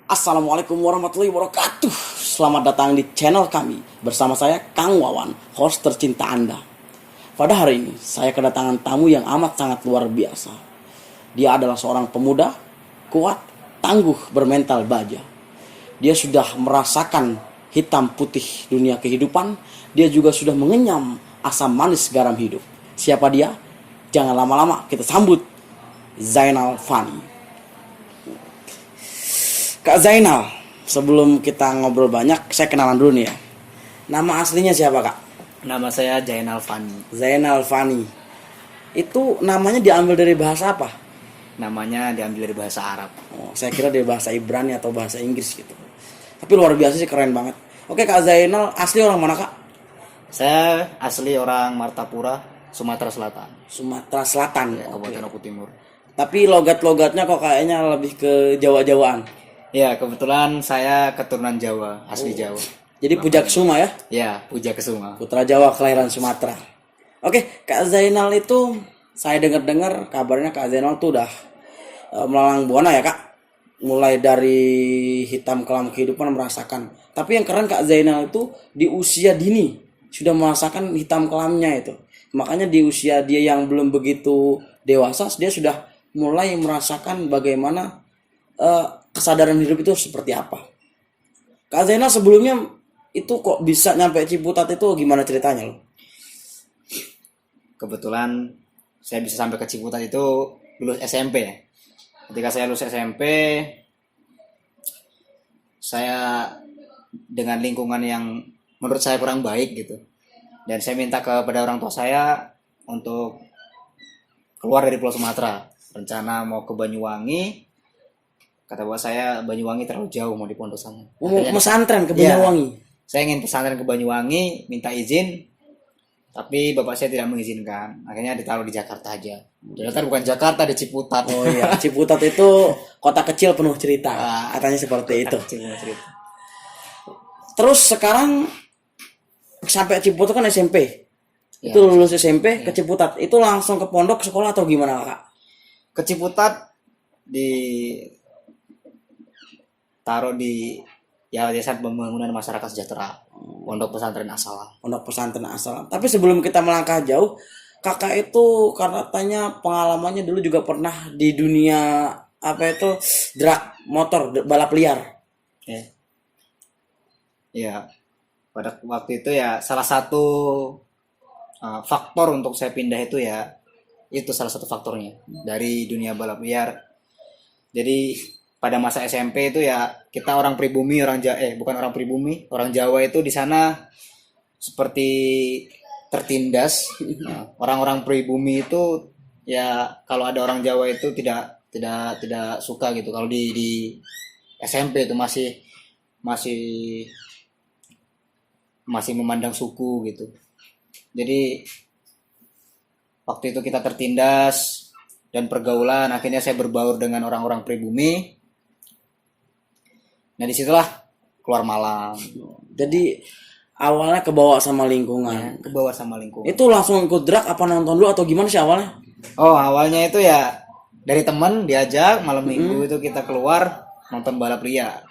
Assalamualaikum warahmatullahi wabarakatuh. Selamat datang di channel kami. Bersama saya Kang Wawan, host tercinta Anda. Pada hari ini saya kedatangan tamu yang amat sangat luar biasa. Dia adalah seorang pemuda kuat, tangguh, bermental baja. Dia sudah merasakan hitam putih dunia kehidupan. Dia juga sudah mengenyam asam manis garam hidup. Siapa dia? Jangan lama-lama, kita sambut Zainal Fani. Kak Zainal, sebelum kita ngobrol banyak, saya kenalan dulu nih ya. Nama aslinya siapa, Kak? Nama saya Zainal Fani. Zainal Fani. Itu namanya diambil dari bahasa apa? Namanya diambil dari bahasa Arab. Oh, saya kira dari bahasa Ibrani atau bahasa Inggris gitu. Tapi luar biasa sih, keren banget. Oke, Kak Zainal, asli orang mana, Kak? Saya asli orang Martapura, Sumatera Selatan. Sumatera Selatan ya, Kabupaten Oku Timur. Tapi logat-logatnya kok kayaknya lebih ke Jawa-Jawaan. Ya, kebetulan saya keturunan Jawa, asli Jawa. Jadi Puja Kesuma ya? Ya, Puja Kesuma. Putra Jawa kelahiran Sumatera. Oke, Kak Zainal itu saya dengar-dengar kabarnya Kak Zainal tuh udah melalang buana ya, Kak. Mulai dari hitam kelam kehidupan merasakan. Tapi yang keren Kak Zainal itu di usia dini sudah merasakan hitam kelamnya itu. Makanya di usia dia yang belum begitu dewasa, dia sudah mulai merasakan bagaimana kesadaran hidup itu seperti apa. Kak Zainal sebelumnya itu kok bisa nyampe Ciputat itu gimana ceritanya loh? Kebetulan saya bisa sampai ke Ciputat itu lulus SMP. Ketika saya lulus SMP, saya dengan lingkungan yang menurut saya kurang baik gitu. Dan saya minta kepada orang tua saya untuk keluar dari Pulau Sumatera. Rencana mau ke Banyuwangi. Kata bapak saya Banyuwangi terlalu jauh mau di pondok sana. Mau pesantren ke Banyuwangi. Ya, saya ingin pesantren ke Banyuwangi, minta izin, tapi bapak saya tidak mengizinkan. Akhirnya ditaruh di Jakarta aja. Ternyata bukan Jakarta, di Ciputat. Oh iya, Ciputat itu kota kecil penuh cerita. Katanya seperti itu. Cerita. Terus sekarang sampai Ciputat kan SMP. Ya, itu lulus SMP ke Ciputat. Itu langsung ke pondok sekolah atau gimana, Kak? Ke Ciputat taruh di Yayasan Pembangunan Masyarakat Sejahtera, Pondok Pesantren As-Salam. Pondok Pesantren As-Salam. Tapi sebelum kita melangkah jauh, Kakak itu katanya pengalamannya dulu juga pernah di dunia drag motor, balap liar. Ya. Pada waktu itu ya salah satu faktor untuk saya pindah itu ya itu salah satu faktornya dari dunia balap liar. Jadi pada masa SMP itu ya kita orang pribumi, bukan orang pribumi, orang Jawa itu di sana seperti tertindas. Nah, orang-orang pribumi itu ya kalau ada orang Jawa itu tidak suka gitu. Kalau di SMP itu masih memandang suku gitu. Jadi waktu itu kita tertindas dan pergaulan, akhirnya saya berbaur dengan orang-orang pribumi. Nah disitulah keluar malam. Jadi awalnya kebawa sama lingkungan. Ya, kebawa sama lingkungan. Itu langsung ikut drag apa nonton dulu atau gimana sih awalnya? Oh awalnya itu ya dari teman diajak malam minggu itu kita keluar nonton balap liar.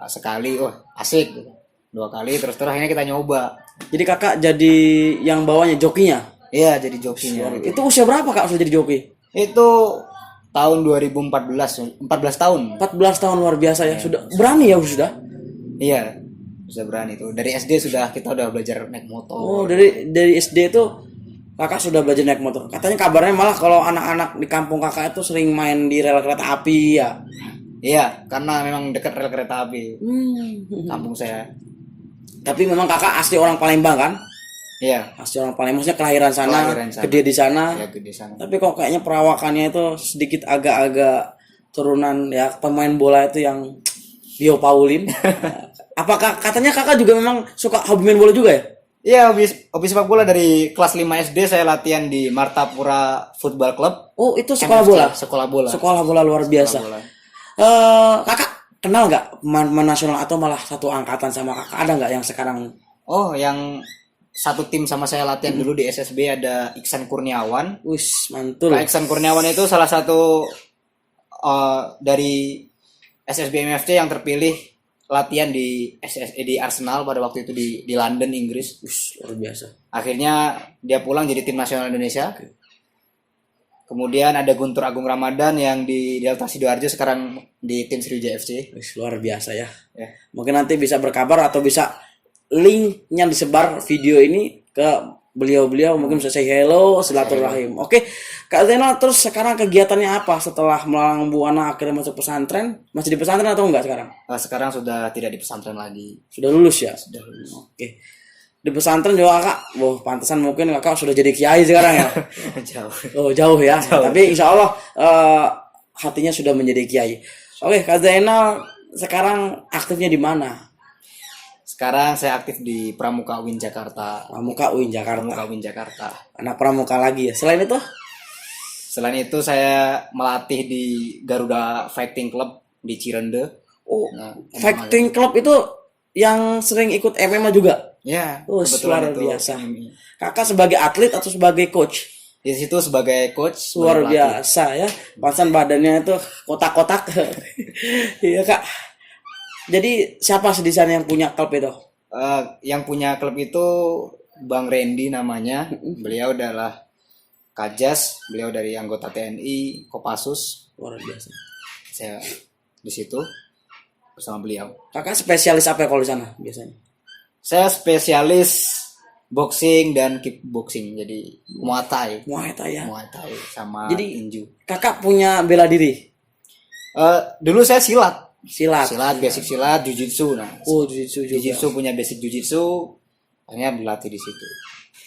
Sekali, asik. 2 kali terus akhirnya kita nyoba. Jadi kakak jadi yang bawanya jokinya? Iya jadi jokinya. Itu usia berapa kak sudah jadi joki? Itu tahun 2014, 14 tahun. 14 tahun luar biasa ya. Sudah berani ya sudah? Iya, sudah berani tuh. Dari SD kita udah belajar naik motor. Oh, dari SD itu kakak sudah belajar naik motor. Katanya kabarnya malah kalau anak-anak di kampung kakak itu sering main di rel kereta api ya. Iya, karena memang dekat rel kereta api. Kampung saya. Tapi memang kakak asli orang Palembang kan? Iya. Asli orang Palembang, maksudnya kelahiran sana. Gede di sana. Ya, gede di sana. Tapi kok kayaknya perawakannya itu sedikit agak-agak turunan ya pemain bola itu yang Bio Paulin. Apakah katanya kakak juga memang suka hobi main bola juga ya? Iya, hobi sepak bola dari kelas 5 SD saya latihan di Martapura Football Club. Oh, itu sekolah bola. Sekolah bola. Sekolah bola luar biasa. Kakak kenal nggak pemain nasional atau malah satu angkatan sama kakak, ada nggak yang sekarang? Oh, yang satu tim sama saya latihan dulu di SSB ada Iksan Kurniawan. Mantul. Nah, Iksan Kurniawan itu salah satu dari SSB MFC yang terpilih latihan di di Arsenal pada waktu itu di London, Inggris. Luar biasa. Akhirnya dia pulang jadi tim nasional Indonesia. Kemudian ada Guntur Agung Ramadan yang di Delta Sidoarjo, sekarang di tim Sriwijaya FC. Luar biasa ya. Ya. Mungkin nanti bisa berkabar atau bisa linknya disebar video ini ke beliau-beliau, mungkin bisa say hello, silaturahim. Oke, Kak Zainal, terus sekarang kegiatannya apa setelah melalang buana akhirnya masuk pesantren? Masih di pesantren atau enggak sekarang? Sekarang sudah tidak di pesantren lagi. Sudah lulus ya? Sudah lulus. Oke. Di pesantren juga Kak, pantesan mungkin Kakak sudah jadi kiai sekarang ya? Jauh. Oh, jauh ya. Jauh. Tapi insya Allah hatinya sudah menjadi kiai. Oke, Kak Zainal sekarang aktifnya di mana? Sekarang saya aktif di Pramuka UIN Jakarta. Pramuka UIN Jakarta. Pramuka UIN Jakarta. Anak pramuka lagi ya. Selain itu? Selain itu saya melatih di Garuda Fighting Club di Cirende. Oh, Fighting Club itu yang sering ikut MMA juga? Ya, Oh, kebetulan luar itu biasa. MMA. Kakak sebagai atlet atau sebagai coach? Di situ sebagai coach. Luar sebagai pelatih. biasa ya. Pasan badannya itu kotak-kotak. Iya Kak. Jadi siapa sih di sana yang punya klub itu? Yang punya klub itu Bang Randy namanya. Beliau adalah Kajas, beliau dari anggota TNI Kopassus. Luar biasa. Saya di situ bersama beliau. Kakak spesialis apa kalau di sana biasanya? Saya spesialis boxing dan kickboxing, jadi Muay Thai. Muay Thai ya. Muay Thai sama Jadi tinju. Kakak punya bela diri? Dulu saya silat. Silat. Basic silat, jujitsu. Nah, Oh, jiu-jitsu juga. jujitsu punya basic jujitsu, akhirnya berlatih di situ.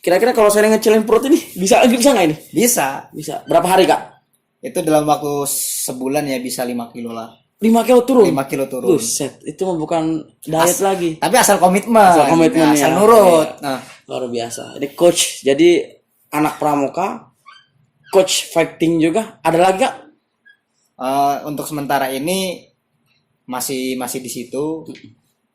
Kira-kira kalau saya ngecilin perut ini bisa nggak ini? Bisa. Bisa. Berapa hari Kak? Itu dalam waktu sebulan ya bisa 5 kilo lah. 5 kilo turun? 5 kilo turun. Buset, itu mah bukan diet lagi. Tapi asal komitmen. Asal komitmen asal ya. nurut. Iya. Nah, Luar biasa. Ini coach, jadi anak pramuka, coach fighting juga. Ada lagi Kak? untuk sementara ini masih di situ.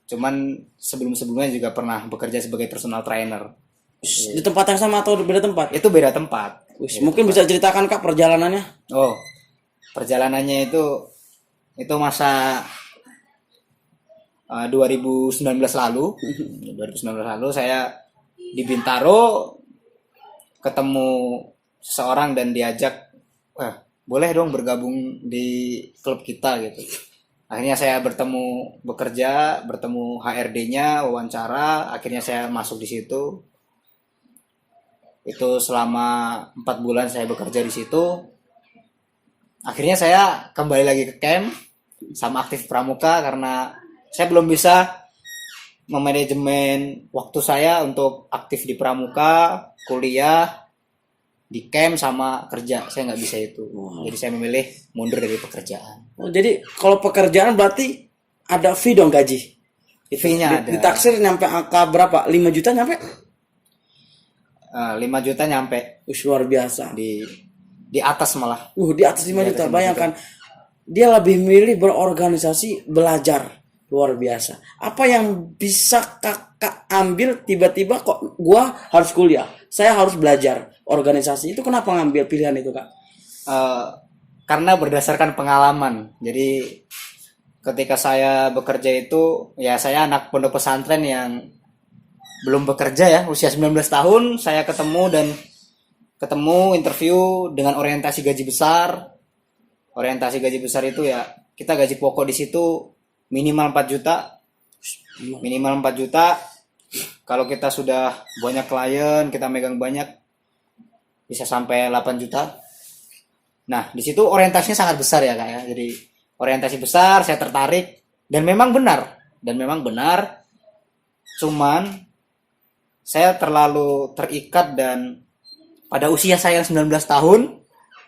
Cuman sebelumnya juga pernah bekerja sebagai personal trainer. Di tempat yang sama atau beda tempat? Itu beda tempat. Mungkin bisa ceritakan Kak perjalanannya? Oh, perjalanannya itu masa 2019 lalu. 2019 lalu saya di Bintaro ketemu seseorang dan diajak, boleh dong bergabung di klub kita gitu. Akhirnya saya bekerja, bertemu HRD-nya, wawancara, akhirnya saya masuk di situ. Itu selama 4 bulan saya bekerja di situ. Akhirnya saya kembali lagi ke camp sama aktif pramuka karena saya belum bisa memanajemen waktu saya untuk aktif di pramuka, kuliah, di camp sama kerja. Saya nggak bisa itu. Jadi saya memilih mundur dari pekerjaan. Oh, jadi kalau pekerjaan berarti ada fee dong, gaji? Fee-nya ada. Ditaksir nyampe angka berapa? 5 juta nyampe? 5 juta nyampe. Luar biasa. Di atas malah. Di atas 5 Di juta. atas 5 Bayangkan. Dia lebih milih berorganisasi, belajar. Luar biasa. Apa yang bisa Kakak ambil tiba-tiba kok gua harus kuliah? Saya harus belajar organisasi. Itu kenapa ngambil pilihan itu, Kak? Karena berdasarkan pengalaman. Jadi ketika saya bekerja itu, ya saya anak pondok pesantren yang belum bekerja ya, usia 19 tahun saya ketemu interview dengan orientasi gaji besar. Orientasi gaji besar itu ya kita gaji pokok di situ minimal 4 juta. Minimal 4 juta. Kalau kita sudah banyak klien, kita megang banyak bisa sampai 8 juta. Nah, di situ orientasinya sangat besar ya, Kak ya. Jadi orientasi besar, saya tertarik dan memang benar. Cuman saya terlalu terikat dan pada usia saya 19 tahun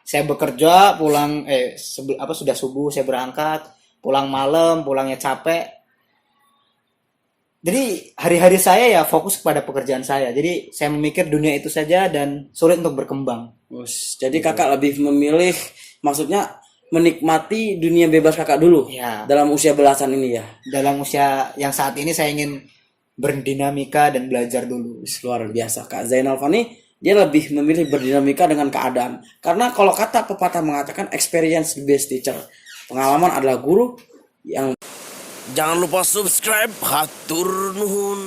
saya bekerja, pulang sudah subuh saya berangkat, pulang malam, pulangnya capek. Jadi hari-hari saya ya fokus kepada pekerjaan saya. Jadi saya memikir dunia itu saja dan sulit untuk berkembang. Jadi Kakak lebih memilih, maksudnya menikmati dunia bebas Kakak dulu ya. Dalam usia belasan ini ya. Dalam usia yang saat ini saya ingin berdinamika dan belajar dulu. Luar biasa. Kak Zainal Fani dia lebih memilih berdinamika dengan keadaan. Karena kalau kata pepatah mengatakan experience the best teacher. Pengalaman adalah guru yang Jangan lupa subscribe, hatur nuhun.